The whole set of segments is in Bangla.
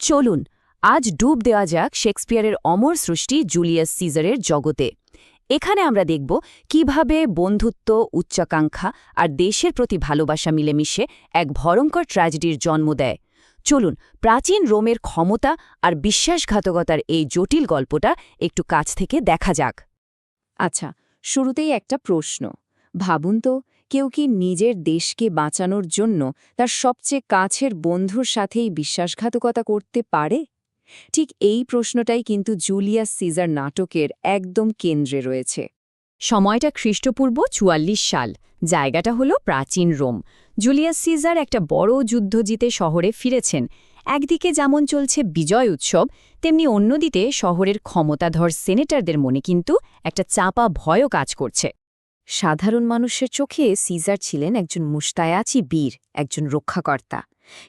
চলুন আজ ডুব দেওয়া যাক শেক্সপিয়ারের অমর সৃষ্টি জুলিয়াস সিজারের জগতে। এখানে আমরা দেখব কিভাবে বন্ধুত্ব, উচ্চাকাঙ্ক্ষা আর দেশের প্রতি ভালোবাসা মিলেমিশে এক ভয়ঙ্কর ট্র্যাজেডির জন্ম দেয়। চলুন প্রাচীন রোমের ক্ষমতা আর বিশ্বাসঘাতকতার এই জটিল গল্পটা একটু কাছ থেকে দেখা যাক। আচ্ছা, শুরুতেই একটা প্রশ্ন। ভাবুন তো, কেউ কি নিজের দেশকে বাঁচানোর জন্য তার সবচেয়ে কাছের বন্ধুর সাথেই বিশ্বাসঘাতকতা করতে পারে? ঠিক এই প্রশ্নটাই কিন্তু জুলিয়াস সিজার নাটকের একদম কেন্দ্রে রয়েছে। সময়টা খ্রিস্টপূর্ব ৪৪ সাল, জায়গাটা হলো প্রাচীন রোম। জুলিয়াস সিজার একটা বড় যুদ্ধ জিতে শহরে ফিরেছেন। একদিকে যেমন চলছে বিজয় উৎসব, তেমনি অন্যদিকে শহরের ক্ষমতাধর সেনেটরদের মনে কিন্তু একটা চাপা ভয়ও কাজ করছে। সাধারণ মানুষের চোখে সিজার ছিলেন একজন মুস্তায়াচি বীর, একজন রক্ষাকর্তা।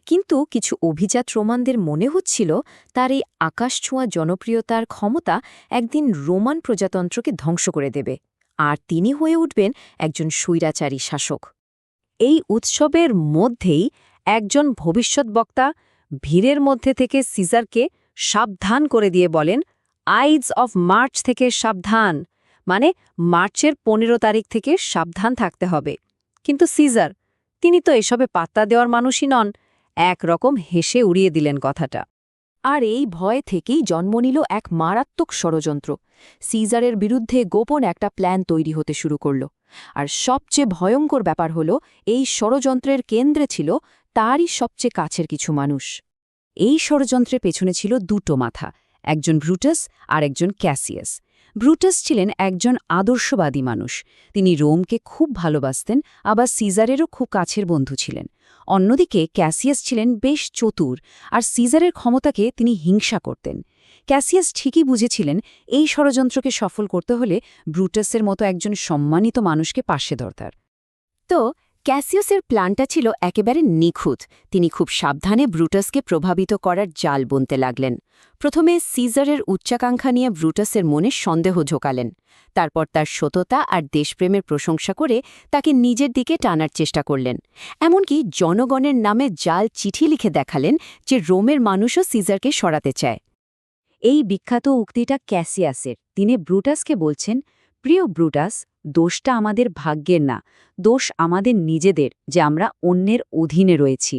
কিন্তু কিছু অভিজাত রোমানদের মনে হচ্ছিল তার এই আকাশছোঁয়া জনপ্রিয়তার ক্ষমতা একদিন রোমান প্রজাতন্ত্রকে ধ্বংস করে দেবে, আর তিনি হয়ে উঠবেন একজন স্বৈরাচারী শাসক। এই উৎসবের মধ্যেই একজন ভবিষ্যৎবক্তা ভিড়ের মধ্যে থেকে সিজারকে সাবধান করে দিয়ে বলেন, আইজ অফ মার্চ থেকে সাবধান, মানে মার্চের ১৫ তারিখ থেকে সাবধান থাকতে হবে। কিন্তু সিজার, তিনি তো এসবে পাত্তা দেওয়ার মানুষই নন, একরকম হেসে উড়িয়ে দিলেন কথাটা। আর এই ভয় থেকেই জন্ম নিল এক মারাত্মক ষড়যন্ত্র। সিজারের বিরুদ্ধে গোপন একটা প্ল্যান তৈরি হতে শুরু করল। আর সবচেয়ে ভয়ঙ্কর ব্যাপার হল, এই ষড়যন্ত্রের কেন্দ্রে ছিল তারই সবচেয়ে কাছের কিছু মানুষ। এই ষড়যন্ত্রের পেছনে ছিল দুটো মাথা, একজন ব্রুটাস আর একজন ক্যাসিয়াস। ব্রুটাস ছিলেন একজন আদর্শবাদী মানুষ। তিনি রোমকে খুব ভালোবাসতেন, আবার সিজারেরও খুব কাছের বন্ধু ছিলেন। অন্যদিকে ক্যাসিয়াস ছিলেন বেশ চতুর, আর সিজারের ক্ষমতাকে তিনি হিংসা করতেন। ক্যাসিয়াস ঠিকই বুঝেছিলেন এই ষড়যন্ত্রকে সফল করতে হলে ব্রুটাসের মতো একজন সম্মানিত মানুষকে পাশে দরকার। তো ক্যাসিয়াসের প্ল্যানটা ছিল একেবারে নিখুঁত। তিনি খুব সাবধানে ব্রুটাসকে প্রভাবিত করার জাল বুনতে লাগলেন। প্রথমে সিজারের উচ্চাকাঙ্ক্ষা নিয়ে ব্রুটাসের মনে সন্দেহ ঝোঁকালেন। তারপর তার সততা আর দেশপ্রেমের প্রশংসা করে তাকে নিজের দিকে টানার চেষ্টা করলেন। এমনকি জনগণের নামে জাল চিঠি লিখে দেখালেন যে রোমের মানুষও সিজারকে সরাতে চায়। এই বিখ্যাত উক্তিটা ক্যাসিয়াসের। তিনি ব্রুটাসকে বলছেন, প্রিয় ব্রুটাস, দোষটা আমাদের ভাগ্যের না, দোষ আমাদের নিজেদের যে আমরা অন্যের অধীনে রয়েছি।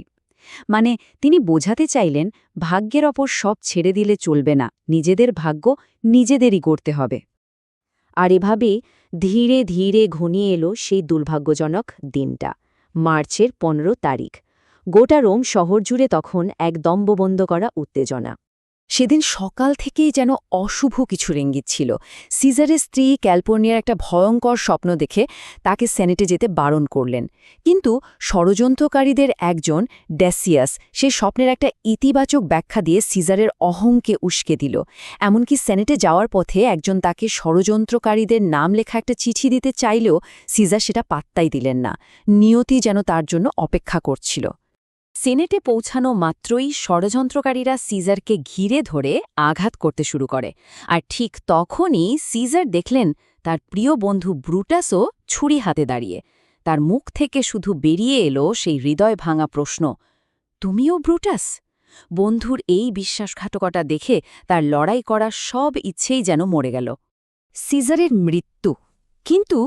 মানে তিনি বোঝাতে চাইলেন, ভাগ্যের ওপর সব ছেড়ে দিলে চলবে না, নিজেদের ভাগ্য নিজেদেরই গড়তে হবে। আর এভাবেই ধীরে ধীরে ঘনিয়ে এলো সেই দুর্ভাগ্যজনক দিনটা, মার্চের ১৫ তারিখ। গোটা রোম শহর জুড়ে তখন এক দম্ববন্ধ করা উত্তেজনা। সেদিন সকাল থেকেই যেন অশুভ কিছু ইঙ্গিত ছিল। সিজারের স্ত্রী ক্যালপোর্নিয়ার একটা ভয়ঙ্কর স্বপ্ন দেখে তাকে সেনেটে যেতে বারণ করলেন। কিন্তু ষড়যন্ত্রকারীদের একজন ডেসিয়াস সে স্বপ্নের একটা ইতিবাচক ব্যাখ্যা দিয়ে সিজারের অহংকে উস্কে দিল। এমনকি সেনেটে যাওয়ার পথে একজন তাকে ষড়যন্ত্রকারীদের নাম লেখা একটা চিঠি দিতে চাইলেও সিজার সেটা পাত্তাই দিলেন না। নিয়তি যেন তার জন্য অপেক্ষা করছিল। সেনেটে পৌঁছানো মাত্রই ষড়যন্ত্রকারীরা সিজারকে ঘিরে ধরে আঘাত করতে শুরু করে। আর ঠিক তখনই সিজার দেখলেন তার প্রিয় বন্ধু ব্রুটাসও ছুরি হাতে দাঁড়িয়ে। তার মুখ থেকে শুধু বেরিয়ে এলো সেই হৃদয় ভাঙা প্রশ্ন, তুমিও ব্রুটাস? বন্ধুর এই বিশ্বাসঘাতকতা দেখে তার লড়াই করার সব ইচ্ছেই যেন মরে গেল। সিজারের মৃত্যু। কিন্তু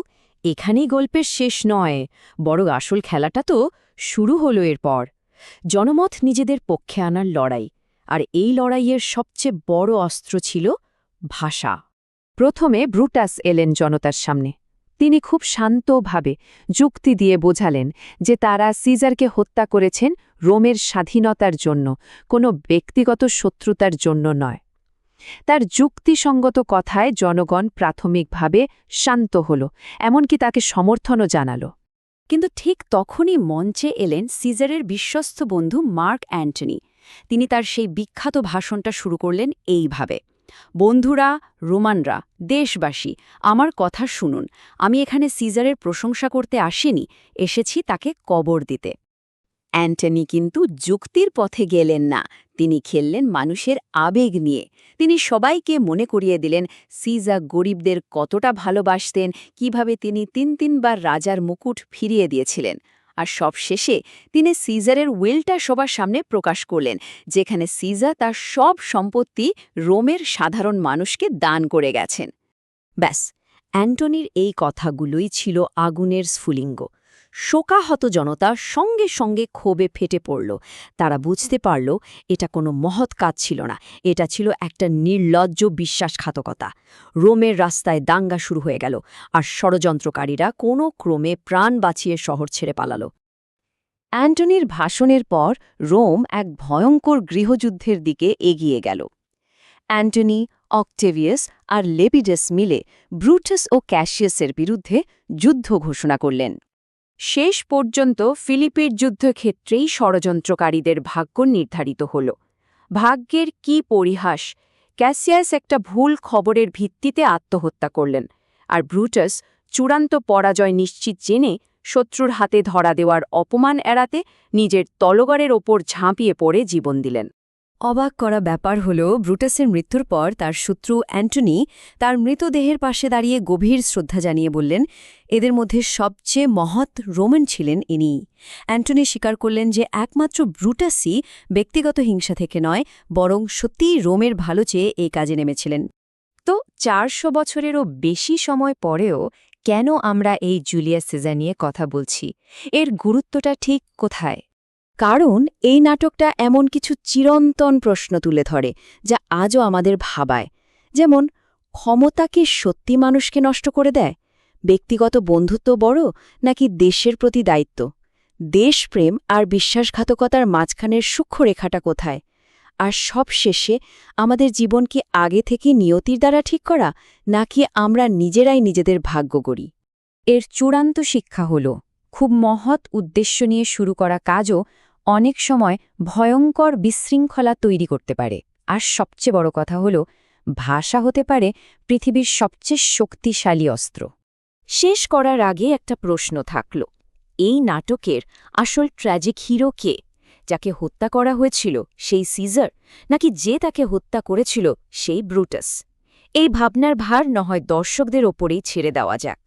এখানেই গল্পের শেষ নয়, বড় আসল খেলাটা তো শুরু হলো এরপর। জনমত নিজেদের পক্ষে আনার লড়াই। আর এই লড়াইয়ের সবচেয়ে বড় অস্ত্র ছিল ভাষা। প্রথমে ব্রুটাস এলেন জনতার সামনে। তিনি খুব শান্তভাবে যুক্তি দিয়ে বোঝালেন যে তারা সিজারকে হত্যা করেছেন রোমের স্বাধীনতার জন্য, কোনো ব্যক্তিগত শত্রুতার জন্য নয়। তার যুক্তিসঙ্গত কথায় জনগণ প্রাথমিকভাবে শান্ত হল, এমনকি তাকে সমর্থনও জানাল। কিন্তু ঠিক তখনই মঞ্চে এলেন সিজারের বিশ্বস্ত বন্ধু মার্ক অ্যান্টনি। তিনি তার সেই বিখ্যাত ভাষণটা শুরু করলেন এইভাবে, বন্ধুরা, রোমানরা, দেশবাসী, আমার কথা শুনুন। আমি এখানে সিজারের প্রশংসা করতে আসিনি, এসেছি তাকে কবর দিতে। অ্যান্টনি কিন্তু যুক্তির পথে গেলেন না, তিনি খেললেন মানুষের আবেগ নিয়ে। তিনি সবাইকে মনে করিয়ে দিলেন সিজার গরিবদের কতটা ভালোবাসতেন, কিভাবে তিনি তিনবার রাজার মুকুট ফিরিয়ে দিয়েছিলেন। আর সবশেষে তিনি সিজারের উইলটা সবার সামনে প্রকাশ করলেন, যেখানে সিজার তার সব সম্পত্তি রোমের সাধারণ মানুষকে দান করে গেছেন। ব্যাস, অ্যান্টনির এই কথাগুলোই ছিল আগুনের স্ফুলিঙ্গ। শোকাহত জনতা সঙ্গে সঙ্গে ক্ষোভে ফেটে পড়ল। তারা বুঝতে পারল এটা কোনো মহৎ কাজ ছিল না, এটা ছিল একটা নির্লজ্জ বিশ্বাসঘাতকতা। রোমের রাস্তায় দাঙ্গা শুরু হয়ে গেল, আর ষড়যন্ত্রকারীরা কোনো ক্রমে প্রাণ বাঁচিয়ে শহর ছেড়ে পালাল। অ্যান্টনির ভাষণের পর রোম এক ভয়ঙ্কর গৃহযুদ্ধের দিকে এগিয়ে গেল। অ্যান্টনি, অক্টেভিয়াস আর লেপিডাস মিলে ব্রুটাস ও ক্যাসিয়াসের বিরুদ্ধে যুদ্ধ ঘোষণা করলেন। শেষ পর্যন্ত ফিলিপির যুদ্ধক্ষেত্রেই ষড়যন্ত্রকারীদের ভাগ্য নির্ধারিত হল। ভাগ্যের কি পরিহাস! ক্যাসিয়াস একটা ভুল খবরের ভিত্তিতে আত্মহত্যা করলেন, আর ব্রুটাস চূড়ান্ত পরাজয় নিশ্চিত জেনে শত্রুর হাতে ধরা দেওয়ার অপমান এড়াতে নিজের তলগরের ওপর ঝাঁপিয়ে পড়ে জীবন দিলেন। অবাক করা ব্যাপার হল, ব্রুটাসের মৃত্যুর পর তার শত্রু অ্যান্টনি তার মৃতদেহের পাশে দাঁড়িয়ে গভীর শ্রদ্ধা জানিয়ে বললেন, এদের মধ্যে সবচেয়ে মহৎ রোমান ছিলেন ইনি। অ্যান্টনি স্বীকার করলেন যে একমাত্র ব্রুটাসই ব্যক্তিগত হিংসা থেকে নয়, বরং সত্যিই রোমের ভালো চেয়ে এই কাজে নেমেছিলেন। তো 400 বছরেরও বেশি সময় পরেও কেন আমরা এই জুলিয়াস সিজার নিয়ে কথা বলছি? এর গুরুত্বটা ঠিক কোথায়? কারণ এই নাটকটা এমন কিছু চিরন্তন প্রশ্ন তুলে ধরে যা আজও আমাদের ভাবায়। যেমন, ক্ষমতা কি সত্যি মানুষকে নষ্ট করে দেয়? ব্যক্তিগত বন্ধুত্ব বড় নাকি দেশের প্রতি দায়িত্ব? দেশপ্রেম আর বিশ্বাসঘাতকতার মাঝখানের সূক্ষ্ম রেখাটা কোথায়? আর সবশেষে আমাদের জীবন কি আগে থেকে নিয়তির দ্বারা ঠিক করা, নাকি আমরা নিজেরাই নিজেদের ভাগ্য গড়ি? এর চূড়ান্ত শিক্ষা হল, খুব মহৎ উদ্দেশ্য নিয়ে শুরু করা কাজও অনেক সময় ভয়ঙ্কর বিশৃঙ্খলা তৈরি করতে পারে। আর সবচেয়ে বড় কথা হল, ভাষা হতে পারে পৃথিবীর সবচেয়ে শক্তিশালী অস্ত্র। শেষ করার আগে একটা প্রশ্ন থাকল, এই নাটকের আসল ট্র্যাজিক হিরো কে? যাকে হত্যা করা হয়েছিল সেই সিজার, নাকি যে তাকে হত্যা করেছিল সেই ব্রুটাস? এই ভাবনার ভার নয় দর্শকদের ওপরেই ছেড়ে দেওয়া যাক।